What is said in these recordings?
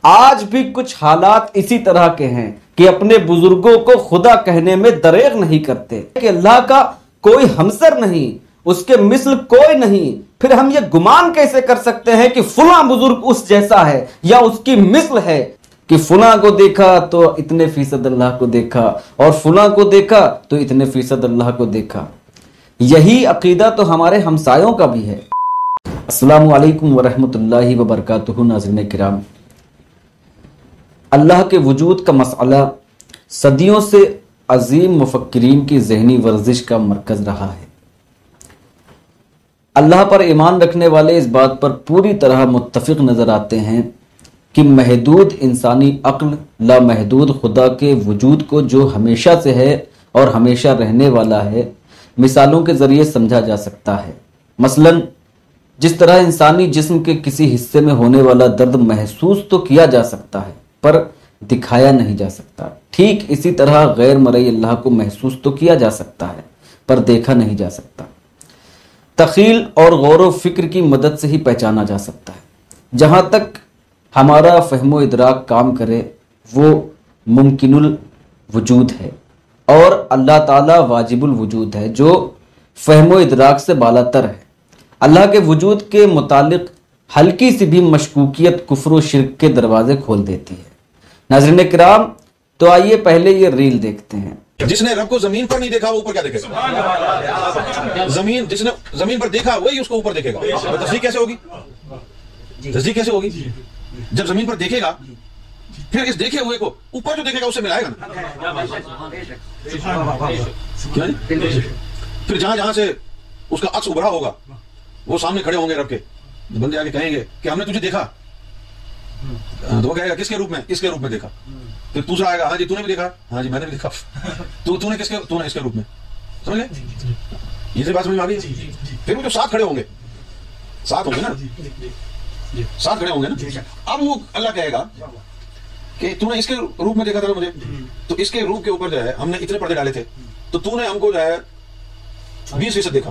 آج بھی کچھ حالات اسی طرح کے ہیں کہ اپنے بزرگوں کو خدا کہنے میں دریغ نہیں کرتے کہ اللہ کا کوئی ہمسر نہیں، اس کے مثل کوئی نہیں۔ پھر ہم یہ گمان کیسے کر سکتے ہیں کہ فلاں بزرگ اس جیسا ہے یا اس کی مثل ہے، کہ فلاں کو دیکھا تو اتنے فیصد اللہ کو دیکھا اور فلاں کو دیکھا تو اتنے فیصد اللہ کو دیکھا۔ یہی عقیدہ تو ہمارے ہمسایوں کا بھی ہے۔ السلام علیکم ورحمۃ اللہ وبرکاتہ۔ ناظرین کرام، اللہ کے وجود کا مسئلہ صدیوں سے عظیم مفکرین کی ذہنی ورزش کا مرکز رہا ہے۔ اللہ پر ایمان رکھنے والے اس بات پر پوری طرح متفق نظر آتے ہیں کہ محدود انسانی عقل لامحدود خدا کے وجود کو، جو ہمیشہ سے ہے اور ہمیشہ رہنے والا ہے، مثالوں کے ذریعے سمجھا جا سکتا ہے۔ مثلا جس طرح انسانی جسم کے کسی حصے میں ہونے والا درد محسوس تو کیا جا سکتا ہے پر دکھایا نہیں جا سکتا، ٹھیک اسی طرح غیر مرئی اللہ کو محسوس تو کیا جا سکتا ہے پر دیکھا نہیں جا سکتا۔ تخیل اور غور و فکر کی مدد سے ہی پہچانا جا سکتا ہے۔ جہاں تک ہمارا فہم و ادراک کام کرے وہ ممکن الوجود ہے، اور اللہ تعالیٰ واجب الوجود ہے جو فہم و ادراک سے بالاتر ہے۔ اللہ کے وجود کے متعلق ہلکی سی بھی مشکوکیت کفر و شرک کے دروازے کھول دیتی ہے۔ ناظرین کرام، تو آئیے پہلے یہ ریل دیکھتے ہیں۔ جس نے رب کو زمین پر نہیں دیکھا وہ اوپر کیا دیکھے گا؟ جس نے زمین پر دیکھا وہی اس کو اوپر دیکھے گا۔ تصدیق کیسے ہوگی؟ تصدیق کیسے ہوگی؟ جب زمین پر دیکھے گا پھر اس دیکھے ہوئے کو اوپر جو دیکھے گا اس سے ملائے گا نا۔ پھر جہاں جہاں سے اس کا عکس ابھرا ہوگا وہ سامنے کھڑے ہوں گے رب کے، بندے آگے کہیں گے کہ ہم نے تجھے دیکھا، تو وہ کہے گا کس کے روپ میں؟ اس کے روپ میں دیکھا۔ پھر دوسرا آئے گا، ہاں جی تو نے بھی دیکھا، ہاں جی میں نے بھی دیکھا۔ تو نے اس کے روپ میں، سمجھ لے یہ بات سمجھ میں آ گئی؟ پھر وہ جو ساتھ کھڑے ہوں گے نا، ساتھ کھڑے ہوں گے نا، اب وہ اللہ کہے گا کہ تو نے اس کے روپ میں دیکھا تھا مجھے، تو اس کے روپ کے اوپر جو ہے ہم نے اتنے پردے ڈالے تھے، تو تو نے ہم کو جو ہے 20% دیکھا۔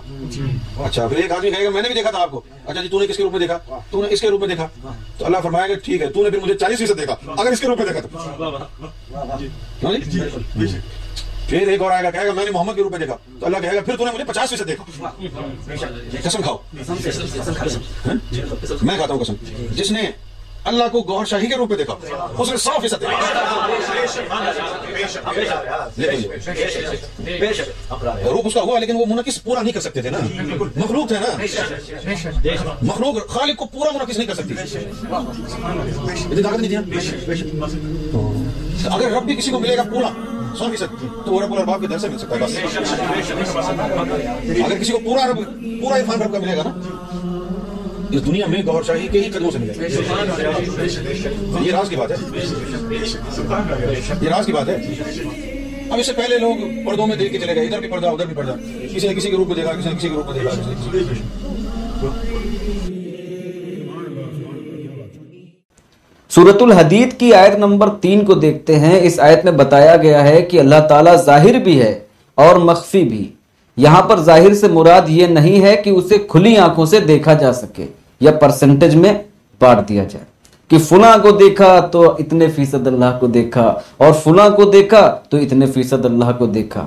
اچھا، پھر ایک آدمی کہے گا میں نے بھی دیکھا تھا آپ کو۔ اچھا جی تو نے کس کے روپ میں دیکھا؟ تو نے اس کے روپ میں دیکھا۔ تو اللہ فرمائے گا ٹھیک ہے، تو نے پھر مجھے 40% دیکھا اگر اس کے روپ میں دیکھا تو۔ پھر ایک اور آئے گا کہے گا میں نے محمد کے روپ میں دیکھا، تو اللہ کہے گا پھر تو نے مجھے 50% دیکھا۔ قسم کھاؤ، میں کھاتا ہوں قسم، جس نے اللہ کو گوہر شاہی کے روپ میں دیکھا اس نے 100% دیکھا۔ روپ اس کا ہوا لیکن وہ منعکس پورا نہیں کر سکتے تھے نا، مخلوق تھے نا، مخلوق خالق کو پورا منعکس نہیں کر سکتی، اتنی طاقت نہیں تھی۔ اگر رب بھی کسی کو ملے گا پورا 100% تو وہ رب الارباب کے در سے مل سکتا ہے بس۔ اگر کسی کو پورا عرفان رب کا ملے گا نا، اس دنیا میں گوہر شاہی کے ہی قدموں سے ملے گا۔ یہ راز کی بات ہے، یہ راز کی بات ہے۔ اب اس سے پہلے لوگ پردوں میں دیکھ کے چلے گئے، ادھر بھی پردہ ادھر بھی پردہ، کسی نے کسی کے روپ میں دیکھا، کسی نے کسی کے روپ میں دیکھا۔ سورۃ الحدید کی آیت نمبر 3 کو دیکھتے ہیں۔ اس آیت میں بتایا گیا ہے کہ اللہ تعالیٰ ظاہر بھی ہے اور مخفی بھی۔ یہاں پر ظاہر سے مراد یہ نہیں ہے کہ اسے کھلی آنکھوں سے دیکھا جا سکے یا پرسنٹیج میں بانٹ دیا جائے کہ فلاں کو دیکھا تو اتنے فیصد اللہ کو دیکھا اور فلاں کو دیکھا تو اتنے فیصد اللہ کو دیکھا۔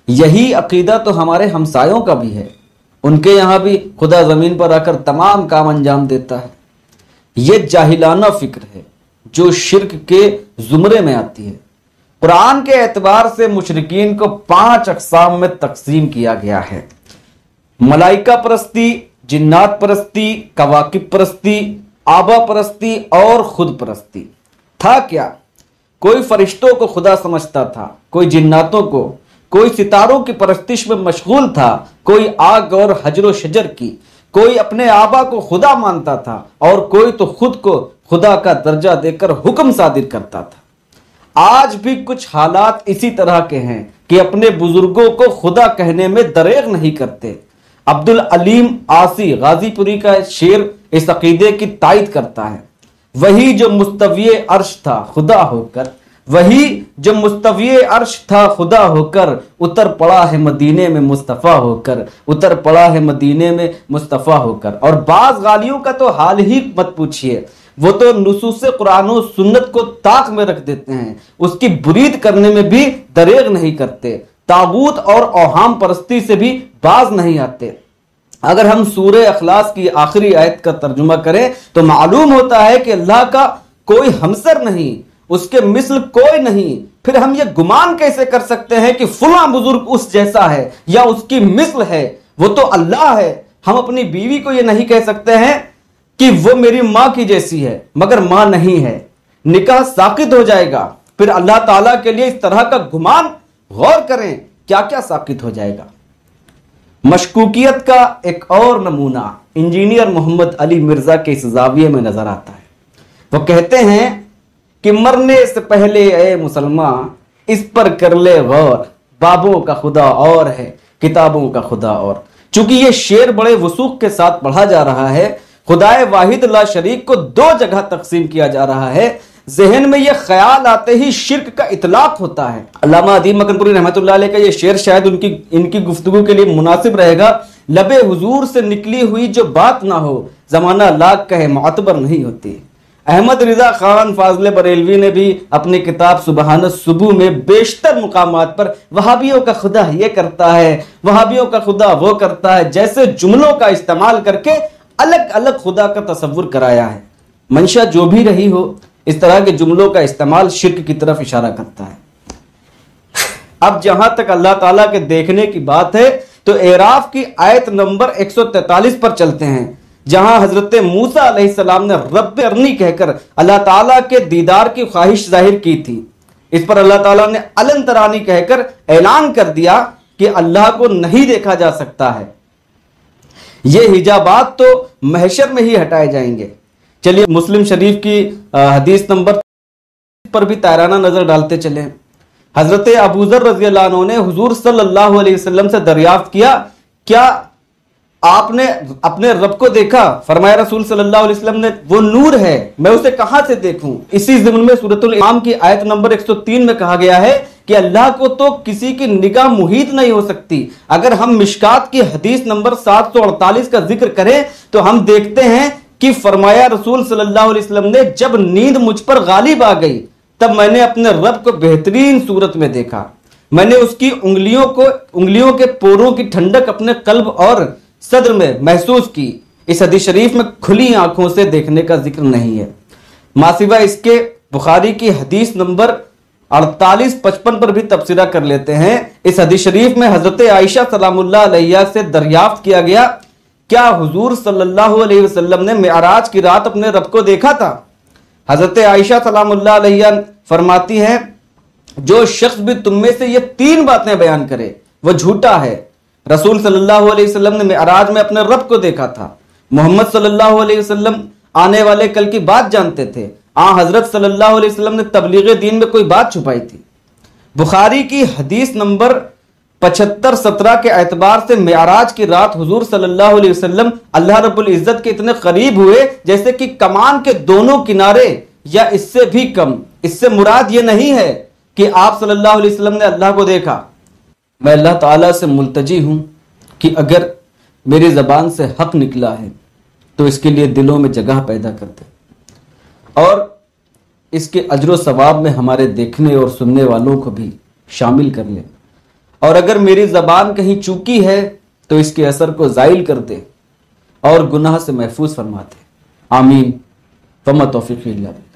یہی عقیدہ تو ہمارے ہمسایوں کا بھی ہے۔ ان کے یہاں بھی خدا زمین پر آ کر تمام کام انجام دیتا ہے۔ یہ جاہلانہ فکر ہے جو شرک کے زمرے میں آتی ہے۔ قرآن کے اعتبار سے مشرکین کو 5 اقسام میں تقسیم کیا گیا ہے: ملائکہ پرستی، جنات پرستی، کواکب پرستی، آبا پرستی اور خود پرستی۔ تھا کیا؟ کوئی فرشتوں کو خدا سمجھتا تھا، کوئی جناتوں کو، کوئی ستاروں کی پرستش میں مشغول تھا، کوئی آگ اور حجر و شجر کی، کوئی اپنے آبا کو خدا مانتا تھا اور کوئی تو خود کو خدا کا درجہ دے کر حکم صادر کرتا تھا۔ آج بھی کچھ حالات اسی طرح کے ہیں کہ اپنے بزرگوں کو خدا کہنے میں دریغ نہیں کرتے۔ عبدالعلیم آسی غازی پوری کا شعر اس عقیدے کی تائید کرتا ہے۔ وہی جو مستوی عرش تھا خدا ہو کر، وہی جو مستوی عرش تھا خدا ہو کر، اتر پڑا ہے مدینے میں مصطفیٰ ہو کر، اتر پڑا ہے مدینے میں مصطفیٰ ہو کر۔ اور بعض غالیوں کا تو حال ہی مت پوچھئے، وہ تو نصوص قرآن و سنت کو طاق میں رکھ دیتے ہیں، اس کی برید کرنے میں بھی دریغ نہیں کرتے، طاغوت اور اوہام پرستی سے بھی باز نہیں آتے۔ اگر ہم سورہ اخلاص کی آخری آیت کا ترجمہ کریں تو معلوم ہوتا ہے کہ اللہ کا کوئی ہمسر نہیں، اس کے مثل کوئی نہیں۔ پھر ہم یہ گمان کیسے کر سکتے ہیں کہ فلاں بزرگ اس جیسا ہے یا اس کی مثل ہے؟ وہ تو اللہ ہے۔ ہم اپنی بیوی کو یہ نہیں کہہ سکتے ہیں کہ وہ میری ماں کی جیسی ہے مگر ماں نہیں ہے، نکاح ساقط ہو جائے گا۔ پھر اللہ تعالیٰ کے لیے اس طرح کا گمان، غور کریں کیا کیا ساقط ہو جائے گا۔ مشکوکیت کا ایک اور نمونہ انجینئر محمد علی مرزا کے اس زاویے میں نظر آتا ہے۔ وہ کہتے ہیں کہ مرنے سے پہلے اے مسلمان اس پر کر لے غور، بابوں کا خدا اور ہے کتابوں کا خدا اور۔ چونکہ یہ شعر بڑے وثوق کے ساتھ پڑھا جا رہا ہے، خدائے واحد لا شریک کو دو جگہ تقسیم کیا جا رہا ہے، ذہن میں یہ خیال آتے ہی شرک کا اطلاق ہوتا ہے۔ علامہ ادیم مکن پوری رحمۃ اللہ علیہ کا یہ شعر شاید ان کی گفتگو کے لیے مناسب رہے گا۔ لب حضور سے نکلی ہوئی جو بات نہ ہو، زمانہ لاکھ کہے معتبر نہیں ہوتی۔ احمد رضا خان فاضل بریلوی نے بھی اپنی کتاب سبحان الصبح میں بیشتر مقامات پر وہابیوں کا خدا یہ کرتا ہے، وہابیوں کا خدا وہ کرتا ہے جیسے جملوں کا استعمال کر کے الگ الگ خدا کا تصور کرایا ہے۔ منشا جو بھی رہی ہو، اس طرح کے جملوں کا استعمال شرک کی طرف اشارہ کرتا ہے۔ اب جہاں تک اللہ تعالیٰ کے دیکھنے کی بات ہے تو اعراف کی آیت نمبر 143 پر چلتے ہیں، جہاں حضرت موسیٰ علیہ السلام نے رب ارنی کہہ کر اللہ تعالیٰ کے دیدار کی خواہش ظاہر کی تھی۔ اس پر اللہ تعالیٰ نے الن ترانی کہہ کر اعلان کر دیا کہ اللہ کو نہیں دیکھا جا سکتا ہے۔ یہ حجابات تو محشر میں ہی ہٹائے جائیں گے۔ چلیے مسلم شریف کی حدیث نمبر پر بھی تائرانہ نظر ڈالتے چلیں۔ حضرت ابوذر رضی اللہ عنہ نے حضور صلی اللہ علیہ وسلم سے دریافت کیا، کیا آپ نے اپنے رب کو دیکھا؟ فرمایا رسول صلی اللہ علیہ وسلم نے، وہ نور ہے، میں اسے کہاں سے دیکھوں؟ اسی ضمن میں سورۃ الانعام کی آیت نمبر 103 میں کہا گیا ہے کہ اللہ کو تو کسی کی نگاہ محیط نہیں ہو سکتی۔ اگر ہم مشکات کی حدیث نمبر 748 کا ذکر کریں تو ہم دیکھتے ہیں کہ فرمایا رسول صلی اللہ علیہ وسلم نے، جب نیند مجھ پر غالب آ گئی تب میں نے اپنے رب کو بہترین صورت میں دیکھا، میں نے اس کی انگلیوں کے پوروں کی ٹھنڈک اپنے قلب اور صدر میں محسوس کی۔ اس حدیث شریف میں کھلی آنکھوں سے دیکھنے کا ذکر نہیں ہے۔ ماسوا اس کے بخاری کی حدیث نمبر 4855 پر بھی تبصرہ کر لیتے ہیں۔ اس حدیث شریف میں حضرت عائشہ سلام اللہ علیہ سے دریافت کیا گیا، کیا حضور صلی اللہ علیہ وسلم نے معراج کی رات اپنے رب کو دیکھا تھا؟ حضرت عائشہ سلام اللہ علیہ فرماتی ہیں، جو شخص بھی تم میں سے یہ 3 باتیں بیان کرے وہ جھوٹا ہے۔ رسول صلی اللہ علیہ وسلم نے معراج میں اپنے رب کو دیکھا تھا، محمد صلی اللہ علیہ وسلم آنے والے کل کی بات جانتے تھے، حضرت صلی اللہ علیہ وسلم نے تبلیغ دین میں کوئی بات چھپائی تھی۔ بخاری کی حدیث نمبر 75-17 کے اعتبار سے معراج کی رات حضور صلی اللہ علیہ وسلم اللہ رب العزت کے اتنے قریب ہوئے جیسے کہ کمان کے دونوں کنارے یا اس سے بھی کم۔ اس سے مراد یہ نہیں ہے کہ آپ صلی اللہ علیہ وسلم نے اللہ کو دیکھا۔ میں اللہ تعالیٰ سے ملتجی ہوں کہ اگر میری زبان سے حق نکلا ہے تو اس کے لیے دلوں میں جگہ پیدا کر دے اور اس کے اجر و ثواب میں ہمارے دیکھنے اور سننے والوں کو بھی شامل کر لے، اور اگر میری زبان کہیں چوکی ہے تو اس کے اثر کو زائل کر دے اور گناہ سے محفوظ فرما دے۔ آمین۔ وما توفیقی الا باللہ۔